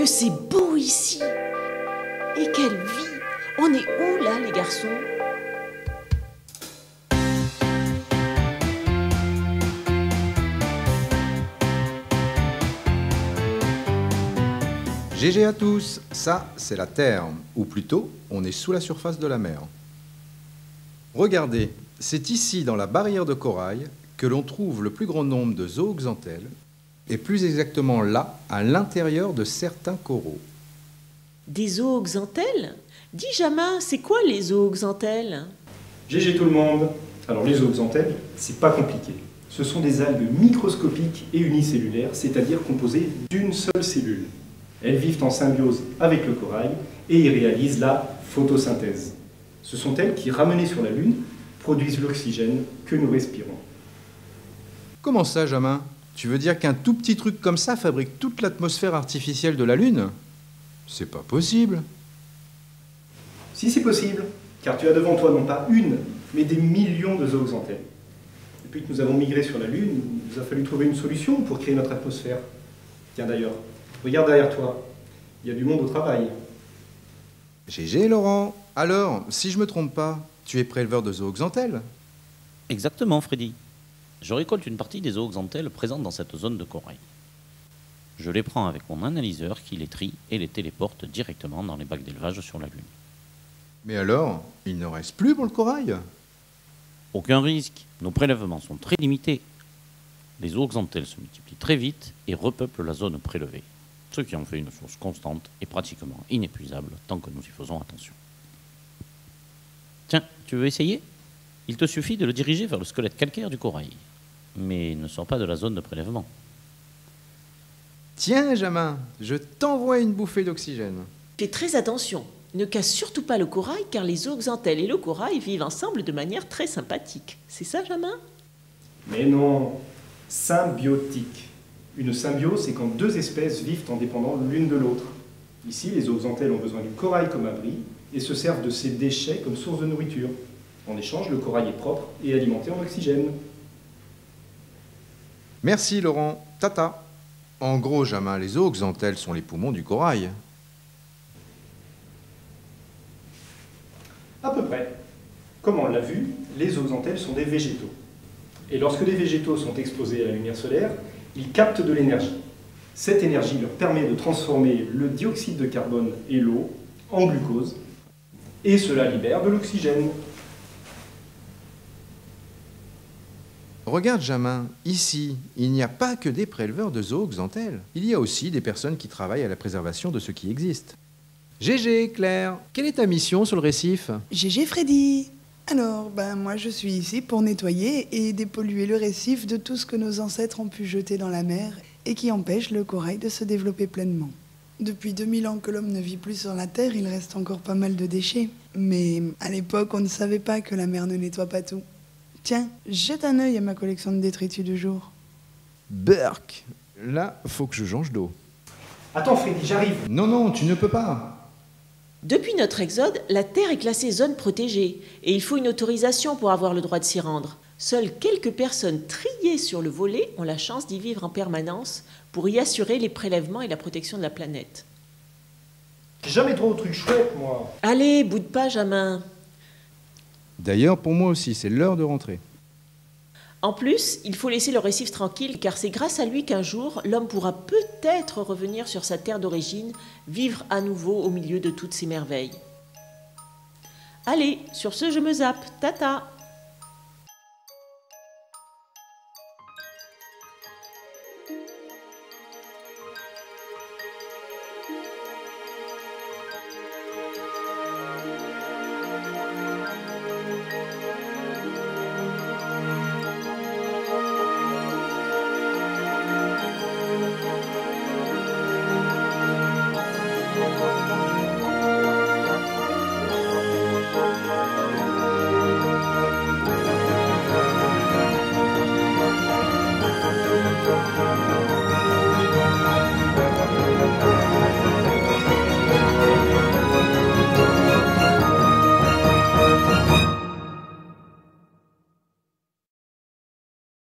que c'est beau ici! Et quelle vie! On est où là, les garçons? GG à tous, ça c'est la Terre, ou plutôt on est sous la surface de la mer. Regardez, c'est ici dans la barrière de corail que l'on trouve le plus grand nombre de zooxanthelles, et plus exactement là, à l'intérieur de certains coraux. Des zooxanthelles? Dis Jamin, c'est quoi les zooxanthelles? GG tout le monde. Alors les zooxanthelles, c'est pas compliqué. Ce sont des algues microscopiques et unicellulaires, c'est-à-dire composées d'une seule cellule. Elles vivent en symbiose avec le corail et y réalisent la photosynthèse. Ce sont elles qui, ramenées sur la Lune, produisent l'oxygène que nous respirons. Comment ça, Jamin? Tu veux dire qu'un tout petit truc comme ça fabrique toute l'atmosphère artificielle de la Lune? C'est pas possible. Si c'est possible, car tu as devant toi non pas une, mais des millions de zooxanthelles. Depuis que nous avons migré sur la Lune, il nous a fallu trouver une solution pour créer notre atmosphère. Tiens d'ailleurs, regarde derrière toi, il y a du monde au travail. GG Laurent, alors, si je me trompe pas, tu es préleveur de zooxanthelles? Exactement, Freddy. Je récolte une partie des zooxanthelles présentes dans cette zone de corail. Je les prends avec mon analyseur qui les trie et les téléporte directement dans les bacs d'élevage sur la Lune. Mais alors, il ne reste plus pour le corail? Aucun risque, nos prélèvements sont très limités. Les zooxanthelles se multiplient très vite et repeuplent la zone prélevée, ce qui en fait une source constante et pratiquement inépuisable tant que nous y faisons attention. Tiens, tu veux essayer? Il te suffit de le diriger vers le squelette calcaire du corail, mais ne sors pas de la zone de prélèvement. Tiens, Jamin, je t'envoie une bouffée d'oxygène. Fais très attention. Ne casse surtout pas le corail car les zooxanthelles et le corail vivent ensemble de manière très sympathique. C'est ça, Jamin? Mais non, symbiotique. Une symbiose, c'est quand deux espèces vivent en dépendant l'une de l'autre. Ici, les zooxanthelles ont besoin du corail comme abri et se servent de ses déchets comme source de nourriture. En échange, le corail est propre et alimenté en oxygène. Merci Laurent, tata. En gros, Jamin, les zooxanthelles sont les poumons du corail. À peu près. Comme on l'a vu, les zooxanthelles sont des végétaux. Et lorsque les végétaux sont exposés à la lumière solaire, ils captent de l'énergie. Cette énergie leur permet de transformer le dioxyde de carbone et l'eau en glucose, et cela libère de l'oxygène. Regarde, Jamin, ici, il n'y a pas que des préleveurs de zooxanthelles. Il y a aussi des personnes qui travaillent à la préservation de ce qui existe. GG, Claire, quelle est ta mission sur le récif? GG Freddy. Alors, moi je suis ici pour nettoyer et dépolluer le récif de tout ce que nos ancêtres ont pu jeter dans la mer et qui empêche le corail de se développer pleinement. Depuis 2000 ans que l'homme ne vit plus sur la Terre, il reste encore pas mal de déchets. Mais à l'époque, on ne savait pas que la mer ne nettoie pas tout. Tiens, jette un œil à ma collection de détritus du jour. Burk! Là, faut que je change d'eau. Attends Freddy, j'arrive. Non, tu ne peux pas. Depuis notre exode, la Terre est classée zone protégée et il faut une autorisation pour avoir le droit de s'y rendre. Seules quelques personnes triées sur le volet ont la chance d'y vivre en permanence pour y assurer les prélèvements et la protection de la planète. J'ai jamais trop de trucs chouettes, moi. Allez, boude pas, Jamin. D'ailleurs, pour moi aussi, c'est l'heure de rentrer. En plus, il faut laisser le récif tranquille car c'est grâce à lui qu'un jour, l'homme pourra peut-être revenir sur sa terre d'origine, vivre à nouveau au milieu de toutes ces merveilles. Allez, sur ce, je me zappe. Tata!